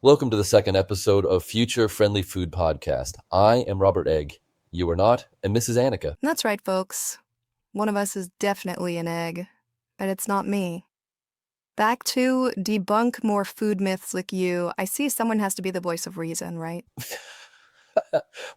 Welcome to the second episode of Future Friendly Food Podcast. I am Robert Egg. You are not, and Mrs. Annika. That's right, folks. One of us is definitely an egg, but it's not me. Back to debunk more food myths like you. I see someone has to be the voice of reason, right?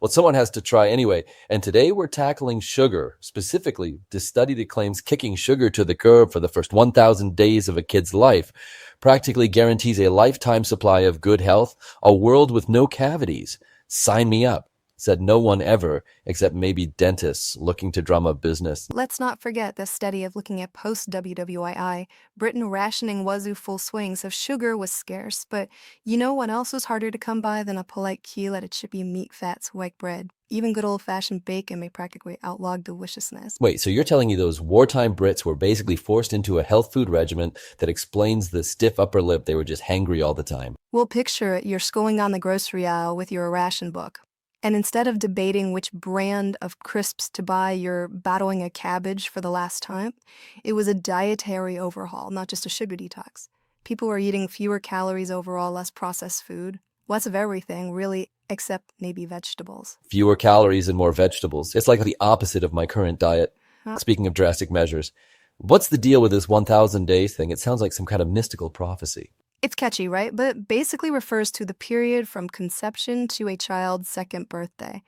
Well, someone has to try anyway. And today we're tackling sugar. Specifically, the study that claims kicking sugar to the curb for the first 1,000 days of a kid's life practically guarantees a lifetime supply of good health, a world with no cavities. Sign me up, said no one ever, except maybe dentists looking to drum up business. Let's not forget the study of looking at post-WWII. Britain rationing wazoo full swing, so sugar was scarce. But you know what else was harder to come by than a polite keel at a chippy meat fats white bread? Even good old-fashioned bacon may practically outlaw deliciousness. Wait, so you're telling me those wartime Brits were basically forced into a health food regimen that explains the stiff upper lip they were just hangry all the time? Well, picture it, you're going down the grocery aisle with your ration book. And instead of debating which brand of crisps to buy, you're battling a cabbage for the last time. It was a dietary overhaul, not just a sugar detox. People were eating fewer calories overall, less processed food. Less of everything, really, except maybe vegetables. Fewer calories and more vegetables. It's like the opposite of my current diet. Speaking of drastic measures, what's the deal with this 1,000 days thing? It sounds like some kind of mystical prophecy. It's catchy, right? But it basically refers to the period from conception to a child's second birthday.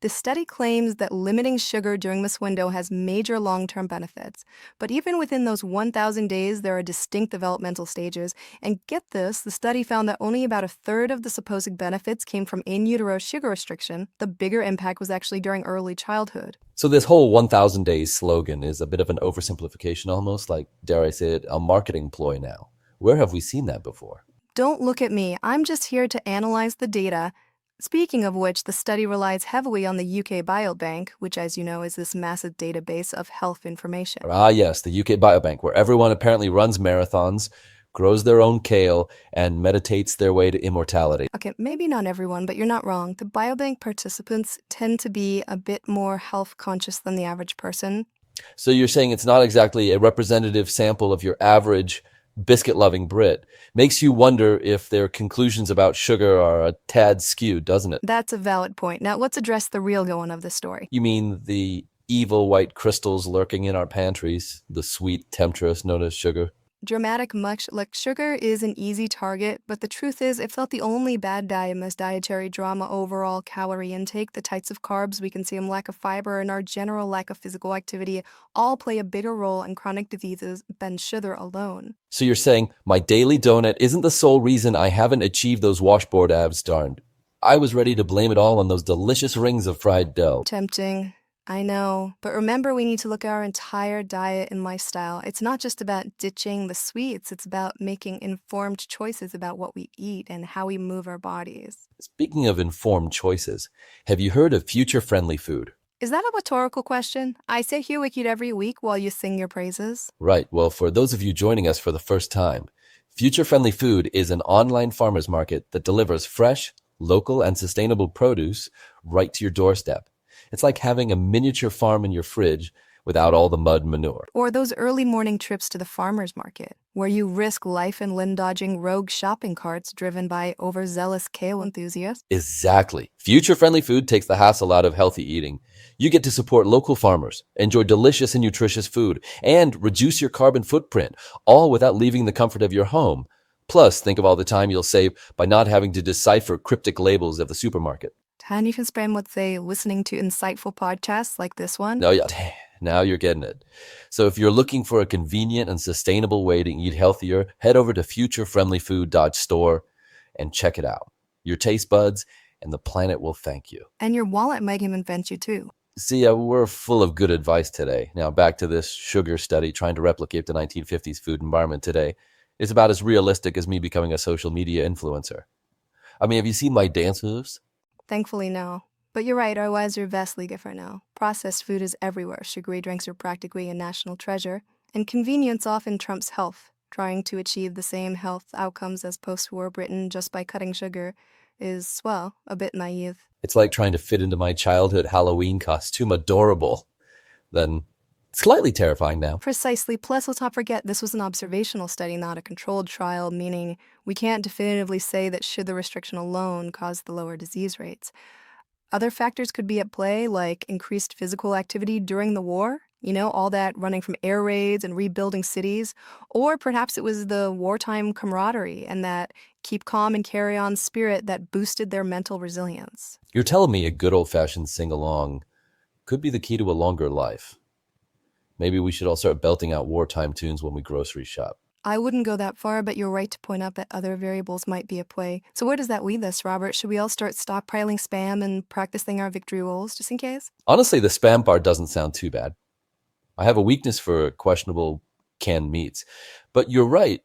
The study claims that limiting sugar during this window has major long-term benefits. But even within those 1,000 days, there are distinct developmental stages. And get this, the study found that only about a third of the supposed benefits came from in utero sugar restriction. The bigger impact was actually during early childhood. So this whole 1,000 days slogan is a bit of an oversimplification, almost like, dare I say it, a marketing ploy now. Where have we seen that before? Don't look at me. I'm just here to analyze the data. Speaking of which, the study relies heavily on the UK Biobank, which, as you know, is this massive database of health information. Ah, yes, the UK Biobank, where everyone apparently runs marathons, grows their own kale, and meditates their way to immortality. Okay, maybe not everyone, but you're not wrong. The Biobank participants tend to be a bit more health conscious than the average person. So you're saying it's not exactly a representative sample of your average biscuit-loving Brit. Makes you wonder if their conclusions about sugar are a tad skewed, doesn't it? That's a valid point. Now, let's address the real going of the story. You mean the evil white crystals lurking in our pantries, the sweet temptress known as sugar? Dramatic much like sugar is an easy target, but the truth is, if not the only bad diet in this dietary drama overall calorie intake, the types of carbs we consume, lack of fiber, and our general lack of physical activity all play a bigger role in chronic diseases than sugar alone. So you're saying my daily donut isn't the sole reason I haven't achieved those washboard abs, darned. I was ready to blame it all on those delicious rings of fried dough. Tempting. I know, but remember we need to look at our entire diet and lifestyle. It's not just about ditching the sweets, it's about making informed choices about what we eat and how we move our bodies. Speaking of informed choices, have you heard of future-friendly food? Is that a rhetorical question? I say here we eat every week while you sing your praises. Right, well, for those of you joining us for the first time, Future-Friendly Food is an online farmers market that delivers fresh, local, and sustainable produce right to your doorstep. It's like having a miniature farm in your fridge without all the mud and manure. Or those early morning trips to the farmer's market, where you risk life and limb-dodging rogue shopping carts driven by overzealous kale enthusiasts. Exactly. Future-friendly food takes the hassle out of healthy eating. You get to support local farmers, enjoy delicious and nutritious food, and reduce your carbon footprint, all without leaving the comfort of your home. Plus, think of all the time you'll save by not having to decipher cryptic labels at the supermarket. And you can spend, let's say, listening to insightful podcasts like this one. Oh, yeah. Now you're getting it. So if you're looking for a convenient and sustainable way to eat healthier, head over to futurefriendlyfood.store and check it out. Your taste buds and the planet will thank you. And your wallet might even thank you too. See, we're full of good advice today. Now back to this sugar study trying to replicate the 1950s food environment today. It's about as realistic as me becoming a social media influencer. I mean, have you seen my dance moves? Thankfully, no. But you're right, our lives are vastly different now. Processed food is everywhere. Sugary drinks are practically a national treasure. And convenience often trumps health. Trying to achieve the same health outcomes as post-war Britain just by cutting sugar is, well, a bit naive. It's like trying to fit into my childhood Halloween costume. Adorable. Then Slightly terrifying now. Precisely. Plus, let's not forget this was an observational study, not a controlled trial, meaning we can't definitively say that sugar restriction alone caused the lower disease rates. Other factors could be at play, like increased physical activity during the war, all that running from air raids and rebuilding cities. Or perhaps it was the wartime camaraderie and that keep calm and carry on spirit that boosted their mental resilience. You're telling me a good old-fashioned sing-along could be the key to a longer life. Maybe we should all start belting out wartime tunes when we grocery shop. I wouldn't go that far, but you're right to point out that other variables might be at play. So where does that leave us, Robert? Should we all start stockpiling Spam and practicing our victory rolls just in case? Honestly, the Spam part doesn't sound too bad. I have a weakness for questionable canned meats. But you're right.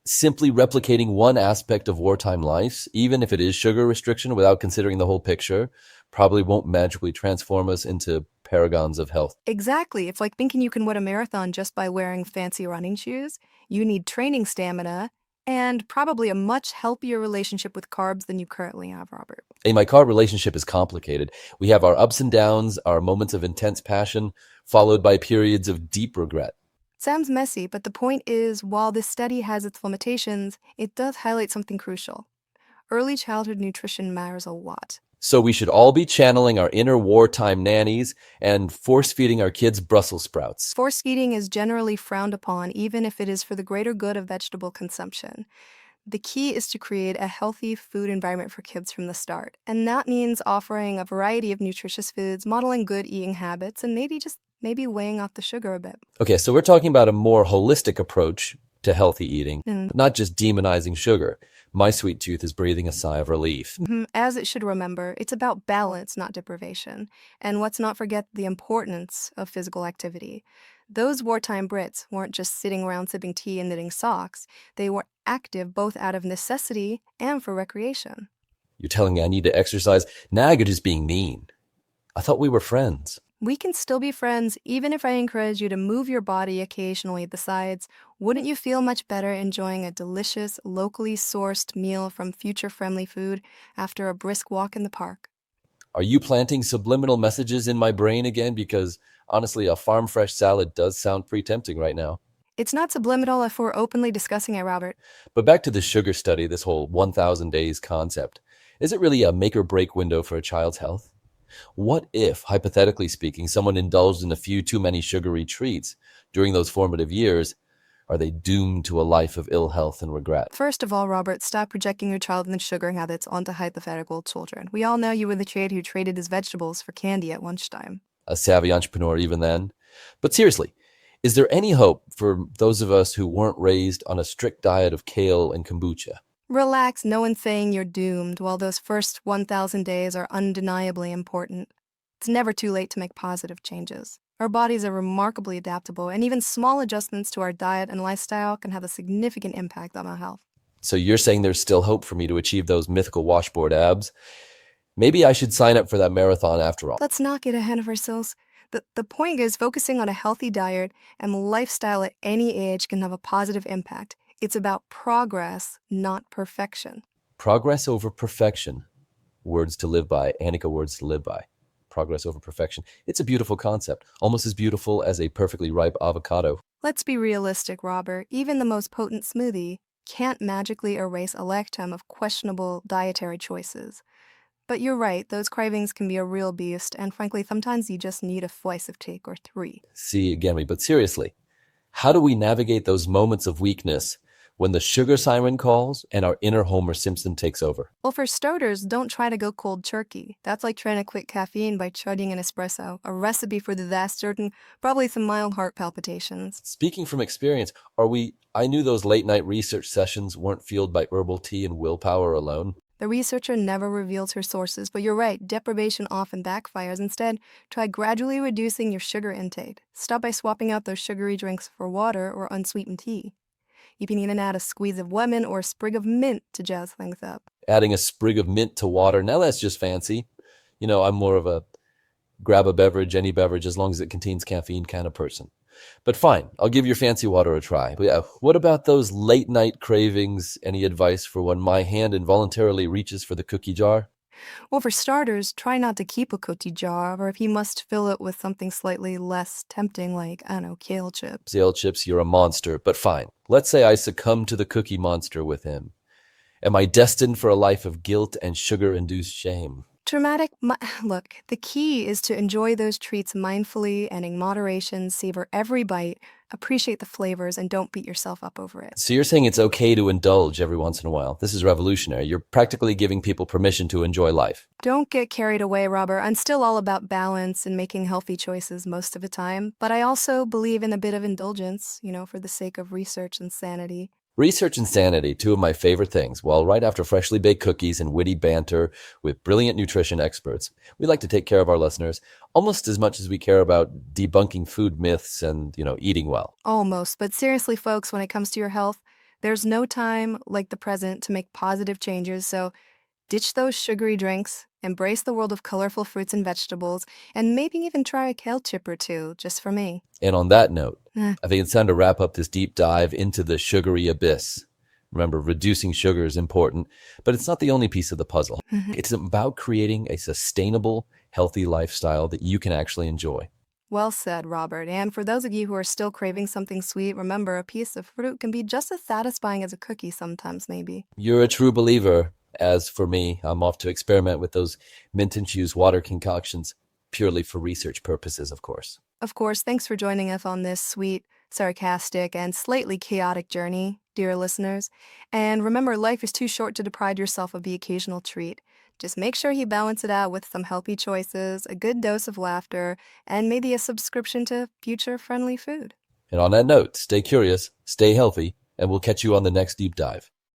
Simply replicating one aspect of wartime life, even if it is sugar restriction without considering the whole picture, probably won't magically transform us into paragons of health. Exactly. It's like thinking you can win a marathon just by wearing fancy running shoes. You need training stamina and probably a much healthier relationship with carbs than you currently have, Robert. Hey, my carb relationship is complicated. We have our ups and downs, our moments of intense passion, followed by periods of deep regret. Sounds messy, but the point is, while this study has its limitations, it does highlight something crucial. Early childhood nutrition matters a lot. So we should all be channeling our inner wartime nannies and force-feeding our kids Brussels sprouts. Force-feeding is generally frowned upon, even if it is for the greater good of vegetable consumption. The key is to create a healthy food environment for kids from the start. And that means offering a variety of nutritious foods, modeling good eating habits, and maybe weighing off the sugar a bit. Okay, so we're talking about a more holistic approach to healthy eating, but not just demonizing sugar. My sweet tooth is breathing a sigh of relief. As it should remember, it's about balance, not deprivation. And let's not forget the importance of physical activity. Those wartime Brits weren't just sitting around sipping tea and knitting socks. They were active both out of necessity and for recreation. You're telling me I need to exercise? Now you're just being mean. I thought we were friends. We can still be friends, even if I encourage you to move your body occasionally. Besides, wouldn't you feel much better enjoying a delicious, locally sourced meal from future-friendly food after a brisk walk in the park? Are you planting subliminal messages in my brain again? Because honestly, a farm-fresh salad does sound pretty tempting right now. It's not subliminal if we're openly discussing it, Robert. But back to the sugar study, this whole 1,000 days concept. Is it really a make-or-break window for a child's health? What if, hypothetically speaking, someone indulged in a few too many sugary treats during those formative years? Are they doomed to a life of ill health and regret? First of all, Robert, stop projecting your childhood sugar habits onto hypothetical children. We all know you were the kid who traded his vegetables for candy at lunchtime. A savvy entrepreneur even then. But seriously, is there any hope for those of us who weren't raised on a strict diet of kale and kombucha? Relax, no one's saying you're doomed, while those first 1,000 days are undeniably important. It's never too late to make positive changes. Our bodies are remarkably adaptable, and even small adjustments to our diet and lifestyle can have a significant impact on our health. So you're saying there's still hope for me to achieve those mythical washboard abs? Maybe I should sign up for that marathon after all. Let's not get ahead of ourselves. The point is, focusing on a healthy diet and lifestyle at any age can have a positive impact. It's about progress, not perfection. Progress over perfection. Words to live by. Annika, words to live by. Progress over perfection. It's a beautiful concept, almost as beautiful as a perfectly ripe avocado. Let's be realistic, Robert. Even the most potent smoothie can't magically erase a lifetime of questionable dietary choices. But you're right, those cravings can be a real beast, and frankly, sometimes you just need a slice of cake or three. See, again, but seriously, how do we navigate those moments of weakness when the sugar siren calls and our inner Homer Simpson takes over? Well, for starters, don't try to go cold turkey. That's like trying to quit caffeine by chugging an espresso, a recipe for disaster and probably some mild heart palpitations. Speaking from experience, I knew those late night research sessions weren't fueled by herbal tea and willpower alone. The researcher never reveals her sources, but you're right, deprivation often backfires. Instead, try gradually reducing your sugar intake. Stop by swapping out those sugary drinks for water or unsweetened tea. You can even add a squeeze of lemon or a sprig of mint to jazz things up. Adding a sprig of mint to water, now that's just fancy. You know, I'm more of a grab a beverage, any beverage, as long as it contains caffeine kind of person. But fine, I'll give your fancy water a try. But yeah, what about those late night cravings? Any advice for when my hand involuntarily reaches for the cookie jar? Well, for starters, try not to keep a cookie jar, or if you must, fill it with something slightly less tempting, like, I don't know, kale chips. Kale chips, you're a monster, but fine. Let's say I succumb to the cookie monster with him. Am I destined for a life of guilt and sugar-induced shame? Look, the key is to enjoy those treats mindfully and in moderation, savor every bite, appreciate the flavors, and don't beat yourself up over it. So you're saying it's okay to indulge every once in a while. This is revolutionary. You're practically giving people permission to enjoy life. Don't get carried away, Robert. I'm still all about balance and making healthy choices most of the time, but I also believe in a bit of indulgence, for the sake of research and sanity. Research and sanity, two of my favorite things. Well, right after freshly baked cookies and witty banter with brilliant nutrition experts, we like to take care of our listeners almost as much as we care about debunking food myths and, eating well. Almost. But seriously, folks, when it comes to your health, there's no time like the present to make positive changes. So ditch those sugary drinks, embrace the world of colorful fruits and vegetables, and maybe even try a kale chip or two, just for me. And on that note, I think it's time to wrap up this deep dive into the sugary abyss. Remember, reducing sugar is important, but it's not the only piece of the puzzle. It's about creating a sustainable, healthy lifestyle that you can actually enjoy. Well said, Robert. And for those of you who are still craving something sweet, remember, a piece of fruit can be just as satisfying as a cookie sometimes, maybe. You're a true believer. As for me, I'm off to experiment with those mint-infused water concoctions, purely for research purposes, of course. Of course, thanks for joining us on this sweet, sarcastic, and slightly chaotic journey, dear listeners. And remember, life is too short to deprive yourself of the occasional treat. Just make sure you balance it out with some healthy choices, a good dose of laughter, and maybe a subscription to future-friendly food. And on that note, stay curious, stay healthy, and we'll catch you on the next deep dive.